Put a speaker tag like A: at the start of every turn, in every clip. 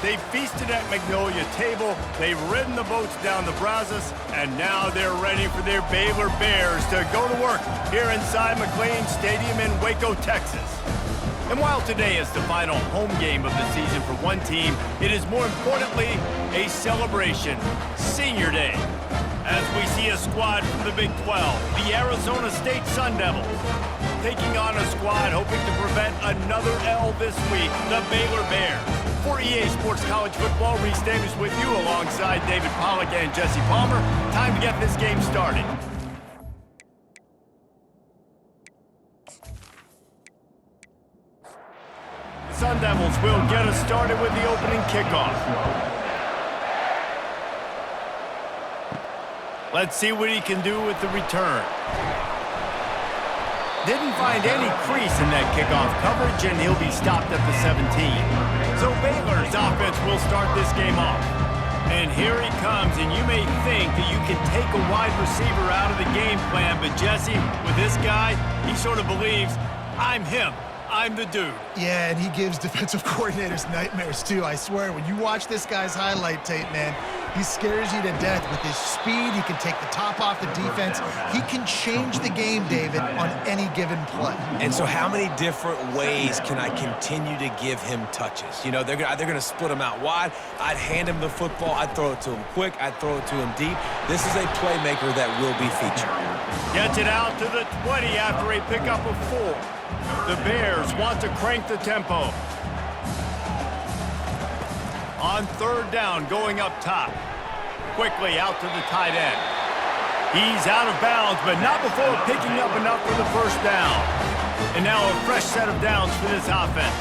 A: They feasted at Magnolia Table, they've ridden the boats down the Brazos, and now they're ready for their Baylor Bears to go to work here inside McLean Stadium in Waco, Texas. And while today is the final home game of the season for one team, it is more importantly a celebration, Senior Day, as we see a squad from the Big 12, the Arizona State Sun Devils, taking on a squad hoping to prevent another L this week, the Baylor Bears. For EA Sports College Football, Reese Davis with you alongside David Pollack and Jesse Palmer. Time to get this game started. The Sun Devils will get us started with the opening kickoff. Let's see what he can do with the return. Didn't find any crease in that kickoff coverage, and he'll be stopped at the 17. So Baylor's offense will start this game off. And here he comes, and you may think that you can take a wide receiver out of the game plan, but Jesse, with this guy, he sort of believes, I'm him. I'm the dude.
B: Yeah, and he gives defensive coordinators nightmares, too. I swear, when you watch this guy's highlight tape, man, he scares you to death with his speed. He can take the top off the defense. He can change the game, David, on any given play.
C: And so how many different ways can I continue to give him touches? You know, they're going to split him out wide. I'd hand him the football. I'd throw it to him quick. I'd throw it to him deep. This is a playmaker that will be featured.
A: Gets it out to the 20 after a pickup of 4. The Bears want to crank the tempo. On third down, going up top. Quickly out to the tight end. He's out of bounds, but not before picking up enough for the first down. And now a fresh set of downs for this offense.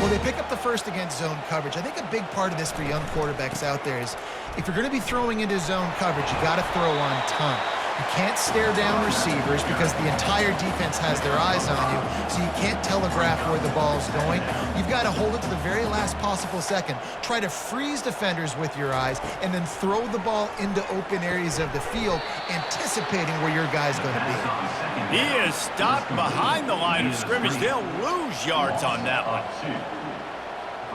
B: Well, they pick up the first against zone coverage. I think a big part of this for young quarterbacks out there is if you're going to be throwing into zone coverage, you got to throw on time. You can't stare down receivers because the entire defense has their eyes on you, so you can't telegraph where the ball's going. You've got to hold it to the very last possible second. Try to freeze defenders with your eyes and then throw the ball into open areas of the field, anticipating where your guy's going to be.
A: He is stopped behind the line of scrimmage. They'll lose yards on that one.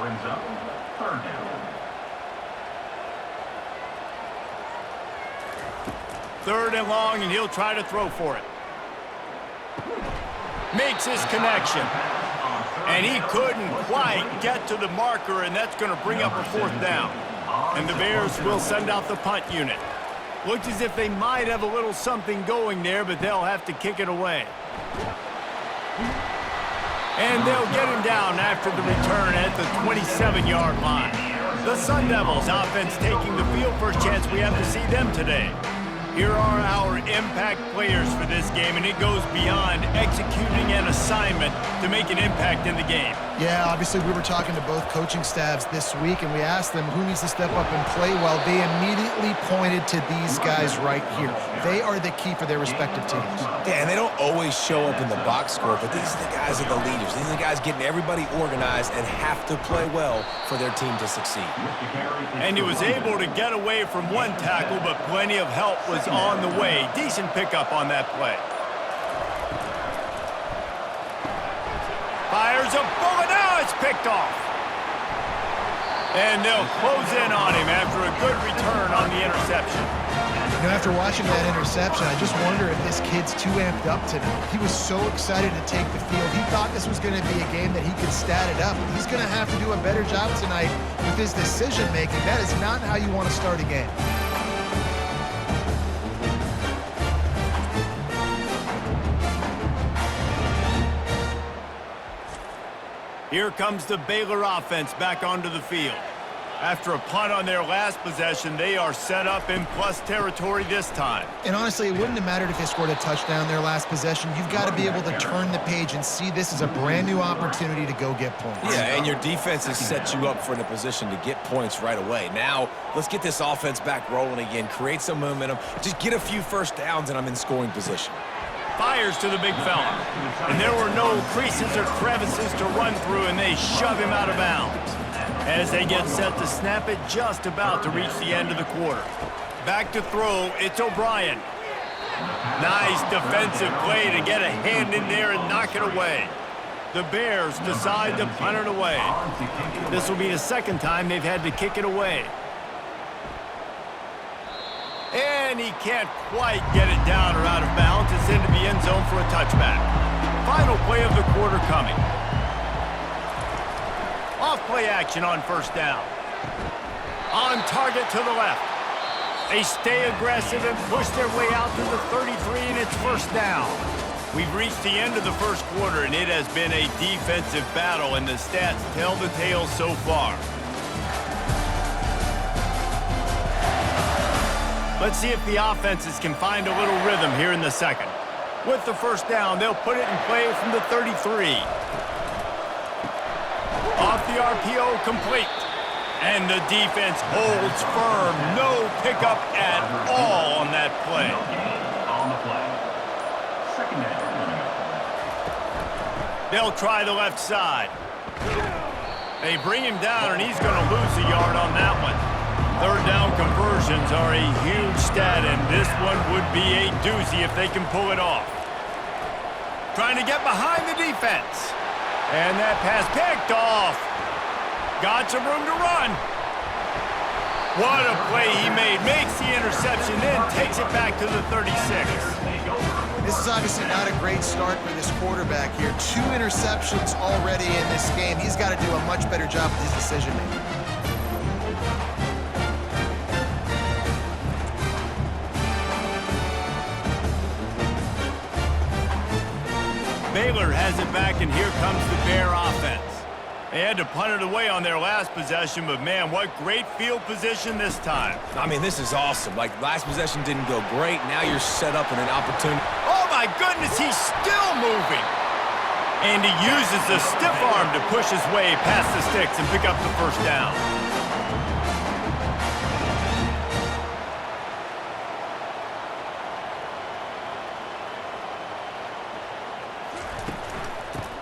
D: Brings up third down.
A: Third and long, and he'll try to throw for it. Makes his connection. And he couldn't quite get to the marker, and that's going to bring up a fourth down. And the Bears will send out the punt unit. Looks as if they might have a little something going there, but they'll have to kick it away. And they'll get him down after the return at the 27-yard line. The Sun Devils offense taking the field. First chance we have to see them today. Here are our impact players for this game, and it goes beyond executing an assignment to make an impact in the game.
B: Yeah, obviously we were talking to both coaching staffs this week, and we asked them who needs to step up and play well. They immediately pointed to these guys right here. They are the key for their respective teams.
C: Yeah, and they don't always show up in the box score, but these are the guys that are the leaders. These are the guys getting everybody organized and have to play well for their team to succeed.
A: And he was able to get away from one tackle, but plenty of help was on the way. Decent pickup on that play. Fires a bullet. Now it's picked off. And they'll close in on him after a good return on the interception.
B: You know, after watching that interception, I just wonder if this kid's too amped up tonight. He was so excited to take the field. He thought this was going to be a game that he could stat it up. He's going to have to do a better job tonight with his decision-making. That is not how you want to start a game.
A: Here comes the Baylor offense back onto the field. After a punt on their last possession, they are set up in plus territory this time.
B: And honestly, it wouldn't have mattered if they scored a touchdown their last possession. You've got to be able to turn the page and see this as a brand new opportunity to go get points.
C: Yeah, and your defense has set you up for the position to get points right away. Now, let's get this offense back rolling again, create some momentum, just get a few first downs, and I'm in scoring position.
A: Fires to the big fella. And there were no creases or crevices to run through, and they shove him out of bounds. As they get set to snap it, just about to reach the end of the quarter. Back to throw, it's O'Brien. Nice defensive play to get a hand in there and knock it away. The Bears decide to punt it away. This will be the second time they've had to kick it away. And he can't quite get it down or out of bounds. It's into the end zone for a touchback. Final play of the quarter coming. Off play action on first down. On target to the left. They stay aggressive and push their way out to the 33, and it's first down. We've reached the end of the first quarter, and it has been a defensive battle, and the stats tell the tale so far. Let's see if the offenses can find a little rhythm here in the second. With the first down, they'll put it in play from the 33. Off the RPO, complete. And the defense holds firm. No pickup at all on that play.
D: On the play. Second down.
A: They'll try the left side. They bring him down, and he's going to lose a yard on that one. Third down conversions are a huge stat, and this one would be a doozy if they can pull it off. Trying to get behind the defense. And that pass picked off. Got some room to run. What a play he made. Makes the interception, then takes it back to the 36.
B: This is obviously not a great start for this quarterback here. 2 interceptions already in this game. He's got to do a much better job with his decision-making.
A: Baylor has it back, and here comes the Bear offense. They had to punt it away on their last possession, but man, what great field position this time.
C: I mean, this is awesome. Like, last possession didn't go great. Now you're set up in an opportunity.
A: Oh, my goodness, he's still moving. And he uses the stiff arm to push his way past the sticks and pick up the first down.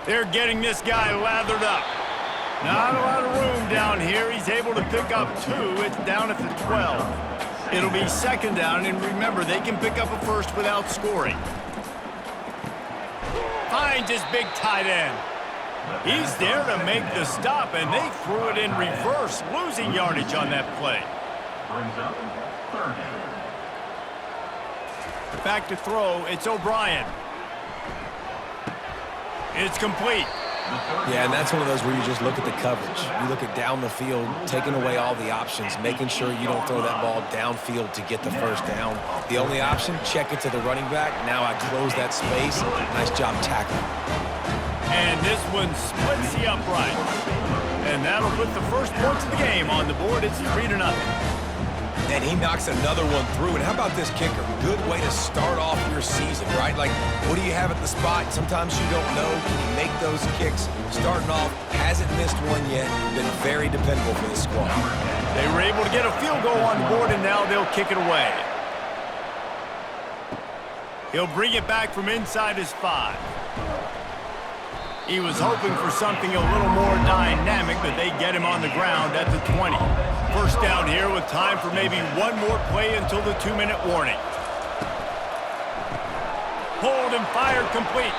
A: They're getting this guy lathered up. Not a lot of room down here. He's able to pick up 2. It's down at the 12. It'll be second down, and remember, they can pick up a first without scoring. Finds his big tight end. He's there to make the stop, and they threw it in reverse, losing yardage on that play.
D: Brings up third down.
A: Back to throw, it's O'Brien. It's complete.
C: Yeah, and that's one of those where you just look at the coverage. You look at down the field, taking away all the options, making sure you don't throw that ball downfield to get the first down. The only option, check it to the running back. Now I close that space. Nice job tackling.
A: And this one splits the uprights. And that'll put the first points of the game on the board. It's 3-0.
C: And he knocks another one through. And how about this kicker? Good way to start off your season, right? Like, what do you have at the spot? Sometimes you don't know. Can he make those kicks? Starting off, hasn't missed one yet. Been very dependable for the squad.
A: They were able to get a field goal on the board, and now they'll kick it away. He'll bring it back from inside his 5. He was hoping for something a little more dynamic, but they get him on the ground at the 20. First down here with time for maybe one more play until the 2-minute warning. Pulled and fired complete.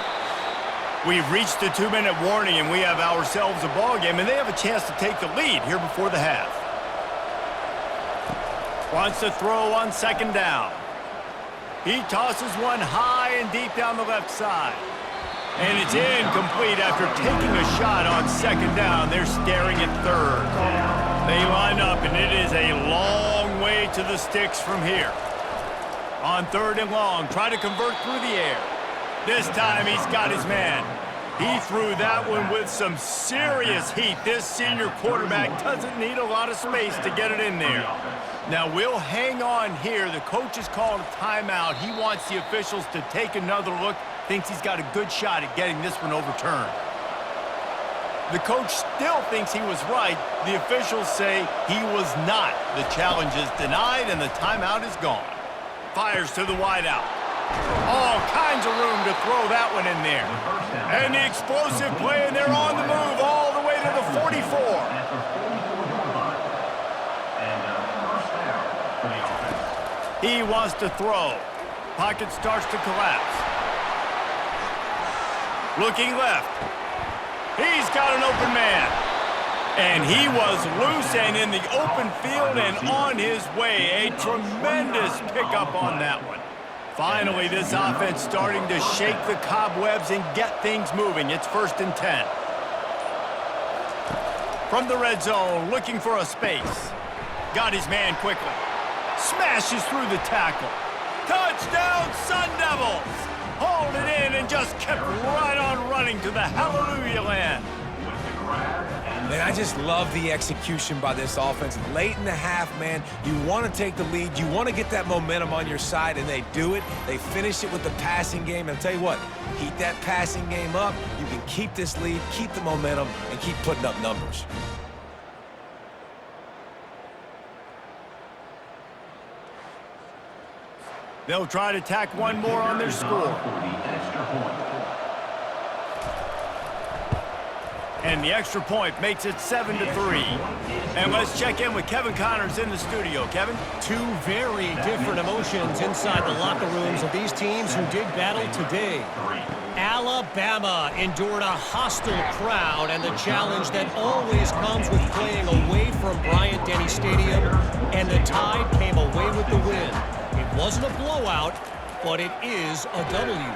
A: We've reached the 2-minute warning, and we have ourselves a ball game, and they have a chance to take the lead here before the half. Wants to throw on second down. He tosses one high and deep down the left side. And it's incomplete after taking a shot on second down. They're staring at third. They line up, and it is a long way to the sticks from here. On third and long, try to convert through the air. This time he's got his man. He threw that one with some serious heat. This senior quarterback doesn't need a lot of space to get it in there. Now we'll hang on here. The coach has called a timeout. He wants the officials to take another look. Thinks he's got a good shot at getting this one overturned. The coach still thinks he was right. The officials say he was not. The challenge is denied, and the timeout is gone. Fires to the wideout. All kinds of room to throw that one in there. And the explosive play, and they're on the move all the way to the 44. He wants to throw. Pocket starts to collapse. Looking left. He's got an open man. And he was loose and in the open field and on his way. A tremendous pickup on that one. Finally, this offense starting to shake the cobwebs and get things moving. It's 1st and 10. From the red zone, looking for a space. Got his man quickly. Smashes through the tackle. Touchdown, Sun Devils! Hauled it in and just kept right on running to the hallelujah land.
C: Man, I just love the execution by this offense. Late in the half, man, you want to take the lead. You want to get that momentum on your side, and they do it. They finish it with the passing game. And I'll tell you what, keep that passing game up. You can keep this lead, keep the momentum, and keep putting up numbers.
A: They'll try to tack one more on their score. And the extra point makes it 7-3. And let's check in with Kevin Connors in the studio. Kevin?
E: Two very different emotions inside the locker rooms of these teams who did battle today. Alabama endured a hostile crowd and the challenge that always comes with playing away from Bryant-Denny Stadium, and the Tide came away with the win. It wasn't a blowout, but it is a W.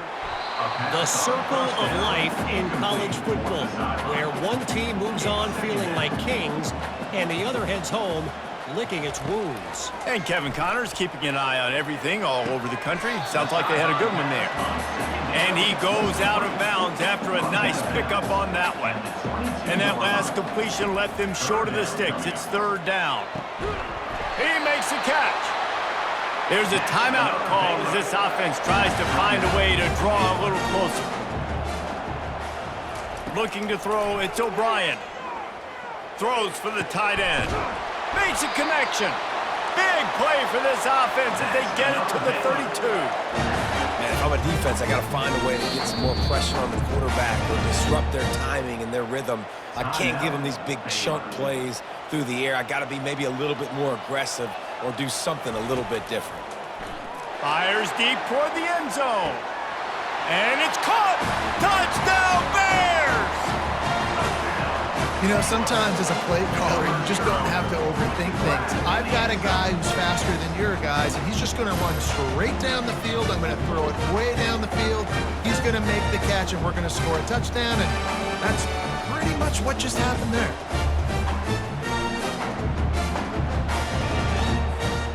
E: The circle of life in college football, where one team moves on feeling like kings and the other heads home licking its wounds.
A: And Kevin Connors keeping an eye on everything all over the country. Sounds like they had a good one there. And he goes out of bounds after a nice pickup on that one. And that last completion left them short of the sticks. It's 3rd down. He makes the catch. There's a timeout called as this offense tries to find a way to draw a little closer. Looking to throw, it's O'Brien. Throws for the tight end. Makes a connection. Big play for this offense as they get it to the 32.
C: Man, if I'm a defense, I got to find a way to get some more pressure on the quarterback or disrupt their timing and their rhythm. I can't give them these big chunk plays through the air. I got to be maybe a little bit more aggressive or do something a little bit different.
A: Fires deep toward the end zone. And it's caught! Touchdown, Bears!
B: You know, sometimes as a play caller, you just don't have to overthink things. I've got a guy who's faster than your guys, and he's just going to run straight down the field. I'm going to throw it way down the field. He's going to make the catch, and we're going to score a touchdown, and that's pretty much what just happened there.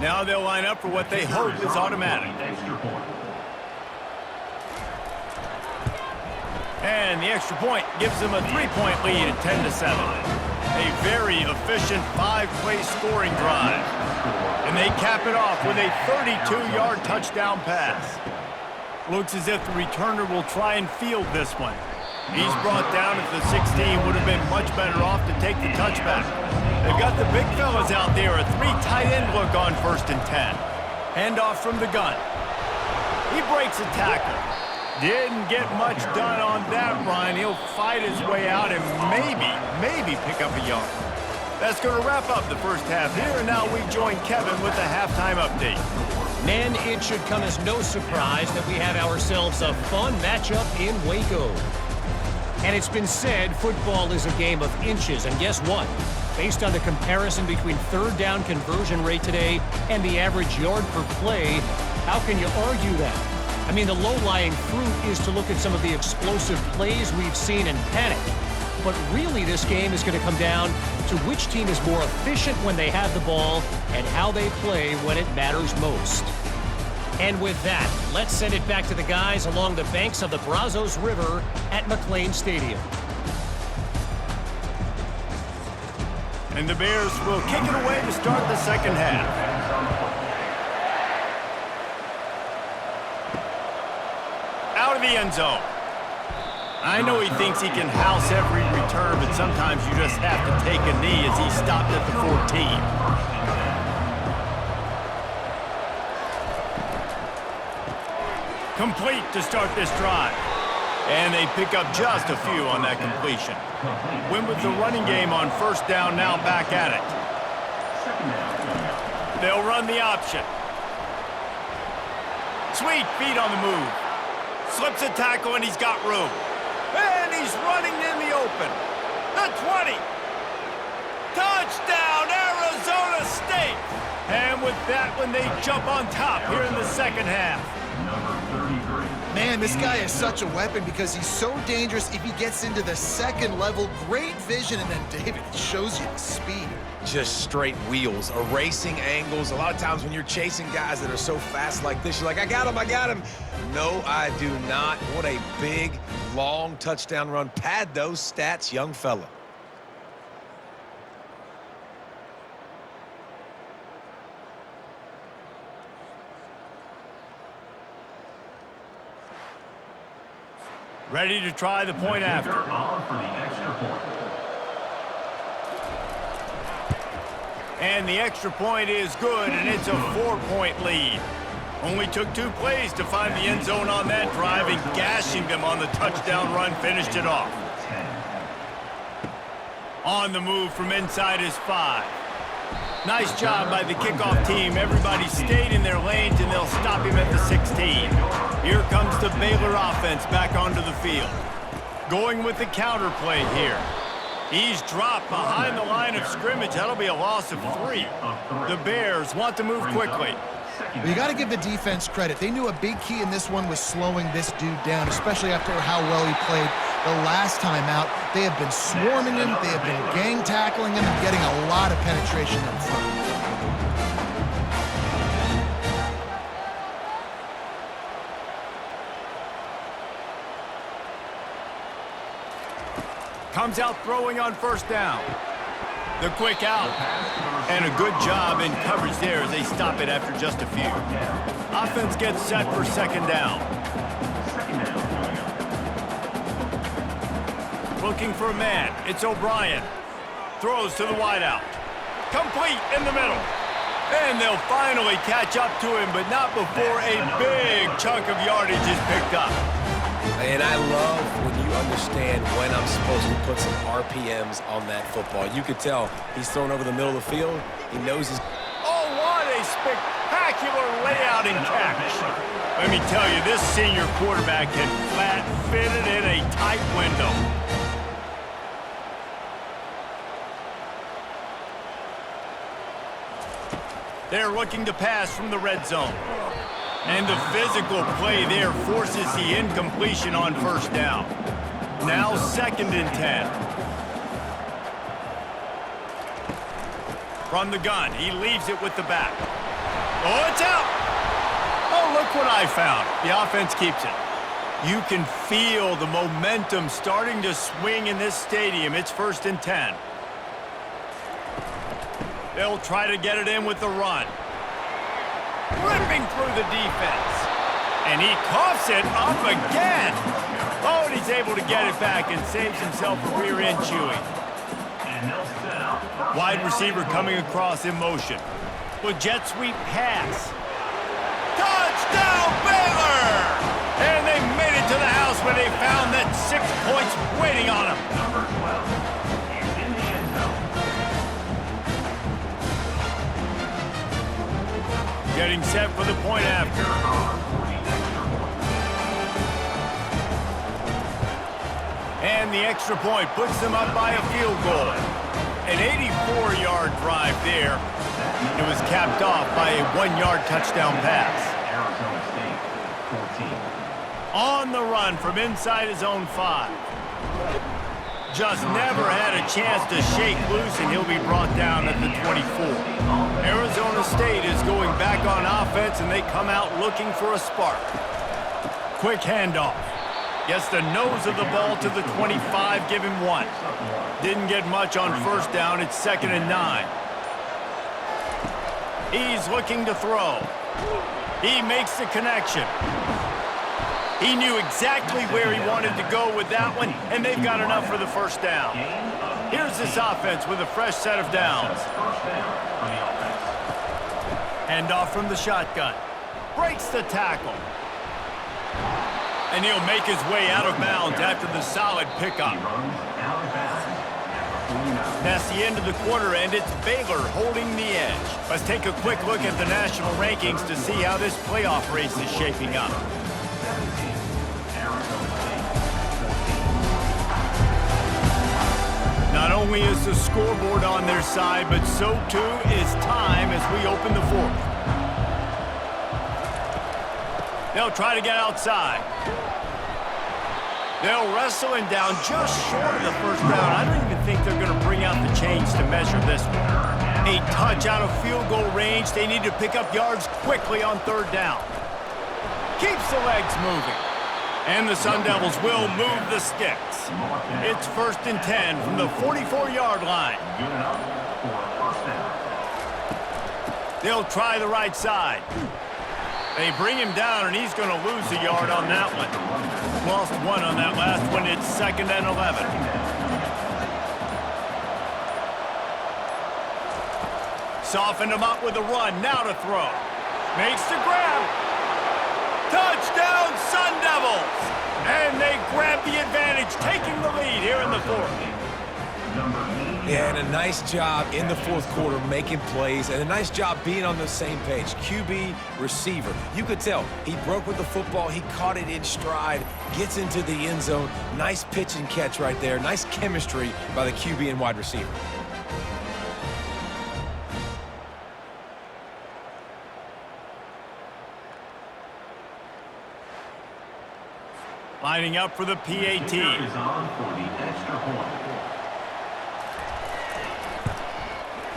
A: Now they'll line up for what they hope is automatic. And the extra point gives them a 3-point lead at 10-7. A very efficient 5-play scoring drive. And they cap it off with a 32-yard touchdown pass. Looks as if the returner will try and field this one. He's brought down at the 16, would have been much better off to take the touchback. They've got the big fellas out there, a 3 tight end look on 1st and 10. Handoff from the gun. He breaks a tackle. Didn't get much done on that run. He'll fight his way out and maybe pick up a yard. That's going to wrap up the first half here, and now we join Kevin with the halftime update.
E: Men, it should come as no surprise that we have ourselves a fun matchup in Waco. And it's been said football is a game of inches, and guess what? Based on the comparison between 3rd down conversion rate today and the average yard per play, how can you argue that? I mean, the low-lying fruit is to look at some of the explosive plays we've seen and panic. But really, this game is going to come down to which team is more efficient when they have the ball and how they play when it matters most. And with that, let's send it back to the guys along the banks of the Brazos River at McLean Stadium.
A: And the Bears will kick it away to start the second half. Out of the end zone. I know he thinks he can house every return, but sometimes you just have to take a knee as he stopped at the 14. Complete to start this drive. And they pick up just a few on that completion. Win with the running game on 1st down, now back at it. They'll run the option. Sweet feet on the move. Slips a tackle and he's got room. And he's running in the open. the 20. Touchdown, Arizona State. And with that one, they jump on top here in the second half.
D: Number 33.
B: Man, this guy is such a weapon because he's so dangerous if he gets into the second level. Great vision, and then David shows you the speed.
C: Just straight wheels, erasing angles. A lot of times when you're chasing guys that are so fast like this, you're like, I got him, I got him. No, I do not. What a big, long touchdown run. Pad those stats, young fella.
A: Ready to try the point after.
D: On for the extra point.
A: And the extra point is good, and it's a 4-point lead. Only took 2 plays to find the end zone on that drive, and gashing them on the touchdown run finished it off.
D: 10.
A: On the move from inside his 5. Nice job by the kickoff team. Everybody stayed in their lanes, and they'll stop him at the 16. Here comes the Baylor offense back onto the field. Going with the counter play here. He's dropped behind the line of scrimmage. That'll be a loss of 3. The Bears want to move quickly.
B: But you got to give the defense credit. They knew a big key in this one was slowing this dude down, especially after how well he played the last time out. They have been swarming him. They have been gang tackling him and getting a lot of penetration up front.
A: Comes out throwing on first down. The quick out. And a good job in coverage there as they stop it after just a few. Offense gets set for second down. Looking for a man. It's O'Brien. Throws to the wideout. Complete in the middle. And they'll finally catch up to him, but not before a big chunk of yardage is picked up.
C: And I love when you understand when I'm supposed to put some RPMs on that football. You could tell he's thrown over the middle of the field. He knows his...
A: Oh, what a spectacular layout and catch. Let me tell you, this senior quarterback can flat fit it in a tight window. They're looking to pass from the red zone. And the physical play there forces the incompletion on first down. Now second and 10. From the gun, he leaves it with the back. Oh, it's out! Oh, look what I found. The offense keeps it. You can feel the momentum starting to swing in this stadium. It's first and 10. They'll try to get it in with the run. Ripping through the defense. And he coughs it up again. Oh, and he's able to get it back and saves himself a rear end chewing. Wide receiver coming across in motion. With jet sweep pass. Touchdown, Baylor! And they made it to the house where they found that 6 points waiting on them.
D: Number 12 is in the end zone.
A: Getting set for the point after. And the extra point puts them up by a field goal. An 84-yard drive there. It was capped off by a 1-yard touchdown pass.
D: Arizona State, 14.
A: On the run from inside his own 5. Just never had a chance to shake loose, and he'll be brought down at the 24. Arizona State is going back on offense, and they come out looking for a spark. Quick handoff. Gets the nose of the ball to the 25, give him 1. Didn't get much on first down. It's second and 9. He's looking to throw. He makes the connection. He knew exactly where he wanted to go with that one, and they've got enough for the first down. Here's this offense with a fresh set of downs. Handoff from the shotgun. Breaks the tackle. And he'll make his way out of bounds after the solid pickup. That's the end of the quarter, and it's Baylor holding the edge. Let's take a quick look at the national rankings to see how this playoff race is shaping up. Not only is the scoreboard on their side, but so too is time as we open the fourth. They'll try to get outside. They'll wrestle him down just short of the first down. I don't even think they're going to bring out the chains to measure this one. A touch out of field goal range. They need to pick up yards quickly on third down. Keeps the legs moving. And the Sun Devils will move the sticks. It's 1st and 10 from the 44-yard line.
D: Good enough for a first down.
A: They'll try the right side. They bring him down, and he's going to lose a yard on that one. Lost one on that last one. It's 2nd and 11. Softened him up with a run. Now to throw. Makes the grab. Touchdown, Sun Devils! And they grab the advantage, taking the lead here in the fourth.
C: Yeah, and a nice job in the fourth quarter making plays, and a nice job being on the same page. QB, receiver. You could tell he broke with the football. He caught it in stride, gets into the end zone. Nice pitch and catch right there. Nice chemistry by the QB and wide receiver.
A: Lining up for the PAT.
D: Is on for the extra point.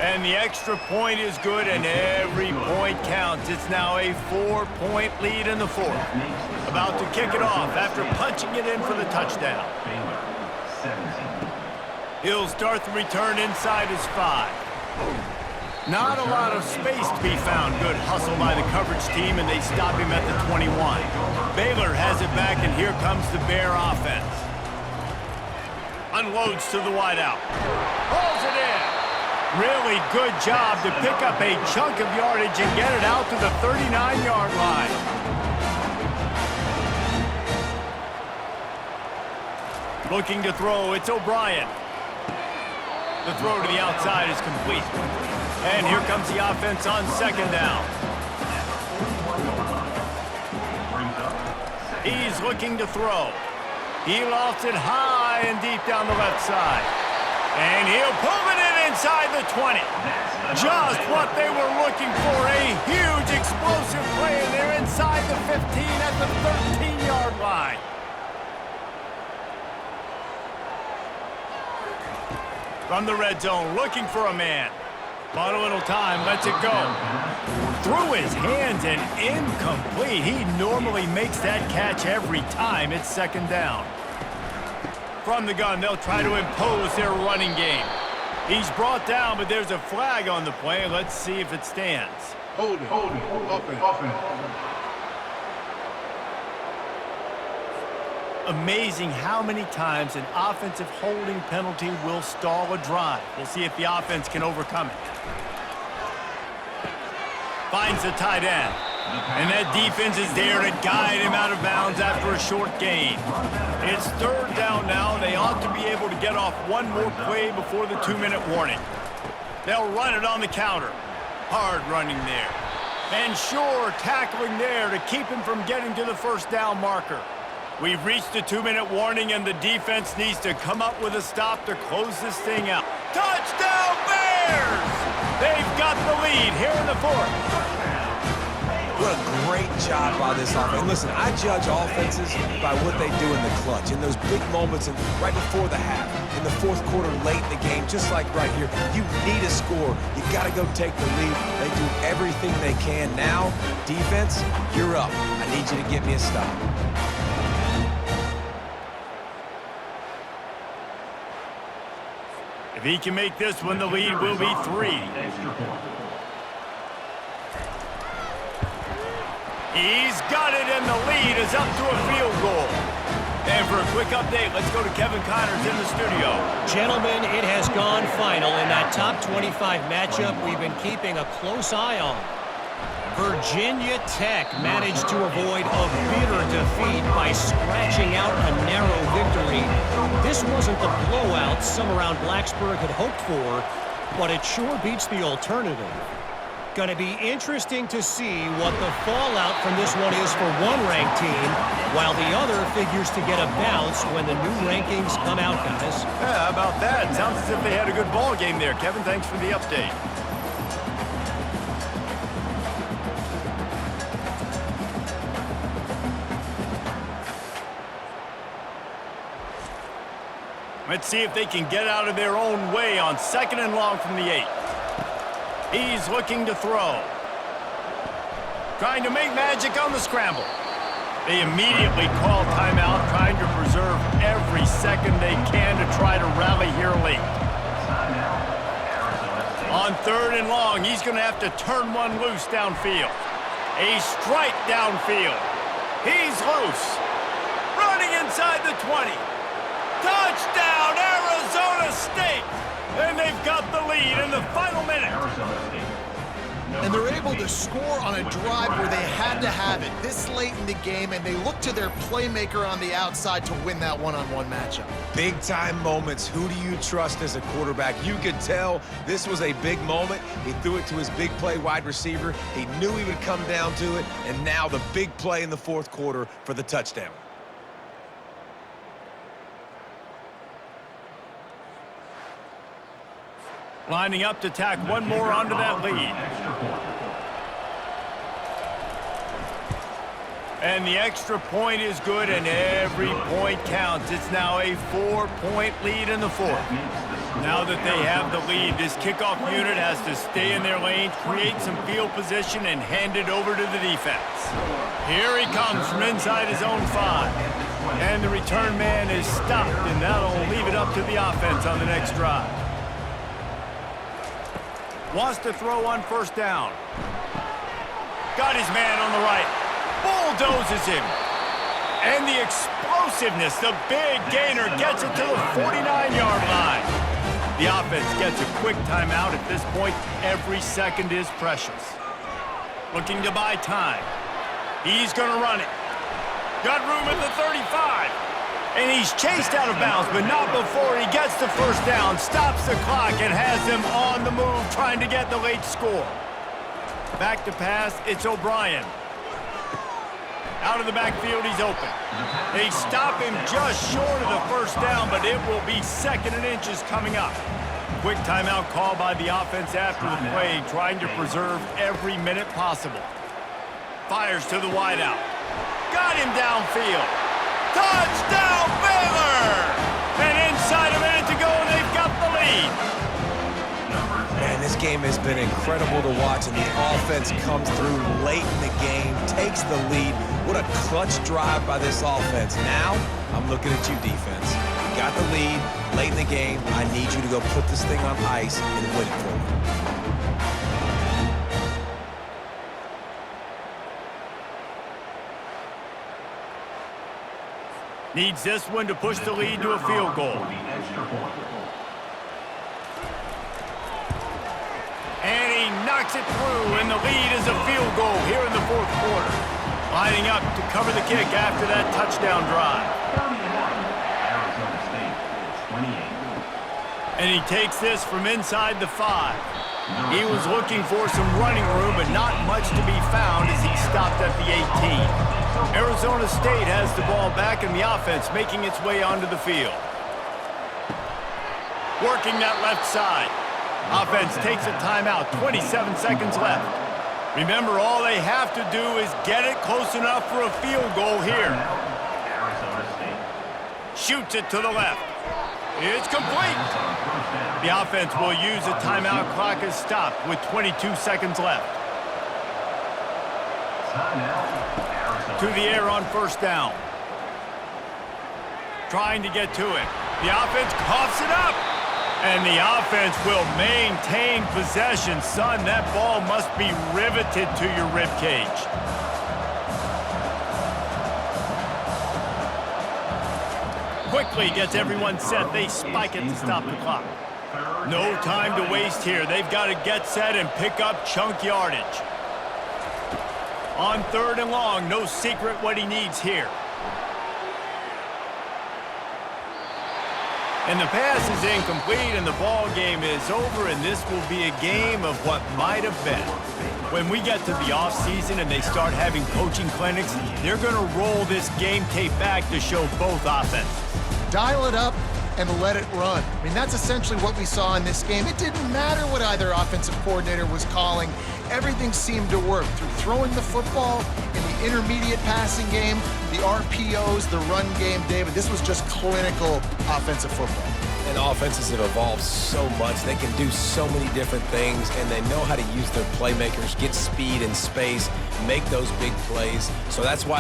A: And the extra point is good, and every point counts. It's now a 4-point lead in the fourth. About to kick it off after punching it in for the touchdown.
D: Baylor, 17.
A: He'll start the return inside his 5. Not a lot of space to be found. Good hustle by the coverage team, and they stop him at the 21. Baylor has it back, and here comes the Bear offense. Unloads to the wideout. Pulls it in. Really good job to pick up a chunk of yardage and get it out to the 39-yard line. Looking to throw, it's O'Brien. The throw to the outside is complete. And here comes the offense on 2nd down. He's looking to throw. He lofts it high and deep down the left side. And he'll pull it in inside the 20. Just what they were looking for. A huge explosive play, and they're inside the 15 at the 13-yard line. From the red zone, looking for a man. Bought a little time, lets it go. Through his hands and incomplete. He normally makes that catch every time. It's 2nd down. From the gun, they'll try to impose their running game. He's brought down, but there's a flag on the play. Let's see if it stands.
F: Hold it. Offense.
A: Amazing how many times an offensive holding penalty will stall a drive. We'll see if the offense can overcome it. Finds the tight end. And that defense is there to guide him out of bounds after a short gain. It's 3rd down now. They ought to be able to get off one more play before the 2-minute warning. They'll run it on the counter. Hard running there. And sure, tackling there to keep him from getting to the 1st down marker. We've reached the 2-minute warning, and the defense needs to come up with a stop to close this thing out. Touchdown, Bears! They've got the lead here in the fourth.
C: What a great job by this offense. And listen, I judge offenses by what they do in the clutch, in those big moments and right before the half, in the fourth quarter, late in the game, just like right here. You need a score. You got to go take the lead. They do everything they can. Now, defense, you're up. I need you to get me a stop.
A: If he can make this one, the lead will be 3. He's got it, and the lead is up to a field goal. And for a quick update, let's go to Kevin Connors in the studio.
E: Gentlemen, it has gone final in that top 25 matchup we've been keeping a close eye on. Virginia Tech managed to avoid a bitter defeat by scratching out a narrow victory. This wasn't the blowout some around Blacksburg had hoped for, but it sure beats the alternative. Going to be interesting to see what the fallout from this one is for one ranked team, while the other figures to get a bounce when the new rankings come out, guys.
A: Yeah, how about that? Sounds as if they had a good ball game there. Kevin, thanks for the update. Let's see if they can get out of their own way on 2nd and long from the 8. He's looking to throw. Trying to make magic on the scramble. They immediately call timeout, trying to preserve every second they can to try to rally here late. On 3rd and long, he's going to have to turn one loose downfield. A strike downfield. He's loose. Running inside the 20. Touchdown, Arizona State! And they've got the lead in the final minute.
B: And they're able to score on a drive where they had to have it this late in the game, and they look to their playmaker on the outside to win that one-on-one matchup.
C: Big-time moments. Who do you trust as a quarterback? You could tell this was a big moment. He threw it to his big play wide receiver. He knew he would come down to it, and now the big play in the 4th quarter for the touchdown.
A: Lining up to tack one more onto that lead. And the extra point is good, and every point counts. It's now a 4-point lead in the 4th. Now that they have the lead, this kickoff unit has to stay in their lane, create some field position, and hand it over to the defense. Here he comes from inside his own 5. And the return man is stopped, and that'll leave it up to the offense on the next drive. Wants to throw on 1st down. Got his man on the right. Bulldozes him. And the explosiveness, the big gainer gets it to the 49-yard line. The offense gets a quick timeout. At this point, every second is precious. Looking to buy time. He's going to run it. Got room at the 35. And he's chased out of bounds, but not before he gets the 1st down, stops the clock, and has them on the move trying to get the late score. Back to pass, it's O'Brien. Out of the backfield, he's open. They stop him just short of the 1st down, but it will be 2nd and inches coming up. Quick timeout call by the offense after the play, trying to preserve every minute possible. Fires to the wideout. Got him downfield. Touchdown, Baylor! And inside a minute to go, and they've got the lead.
C: Man, this game has been incredible to watch, and the offense comes through late in the game, takes the lead. What a clutch drive by this offense. Now, I'm looking at you, defense. You got the lead late in the game. I need you to go put this thing on ice and win it for me.
A: Needs this one to push the lead to a field goal. And he knocks it through, and the lead is a field goal here in the 4th quarter. Lining up to cover the kick after that touchdown drive. And he takes this from inside the 5. He was looking for some running room, but not much to be found as he stopped at the 18. Arizona State has the ball back in the offense, making its way onto the field. Working that left side. Offense takes a timeout, 27 seconds left. Remember, all they have to do is get it close enough for a field goal here. Shoots it to the left. It's complete. The offense will use a timeout. Clock is stopped with 22 seconds left. To the air on 1st down. Trying to get to it. The offense coughs it up. And the offense will maintain possession. Son, that ball must be riveted to your ribcage. Quickly gets everyone set. They spike it to stop the clock. No time to waste here. They've got to get set and pick up chunk yardage. On 3rd and long, no secret what he needs here. And the pass is incomplete, and the ball game is over, and this will be a game of what might have been. When we get to the offseason and they start having coaching clinics, they're going to roll this game tape back to show both offenses.
B: Dial it up and let it run. I mean, that's essentially what we saw in this game. It didn't matter what either offensive coordinator was calling. Everything seemed to work through throwing the football in the intermediate passing game, the RPOs, the run game. David, this was just clinical offensive football.
C: And offenses have evolved so much. They can do so many different things, and they know how to use their playmakers, get speed and space, make those big plays. So that's why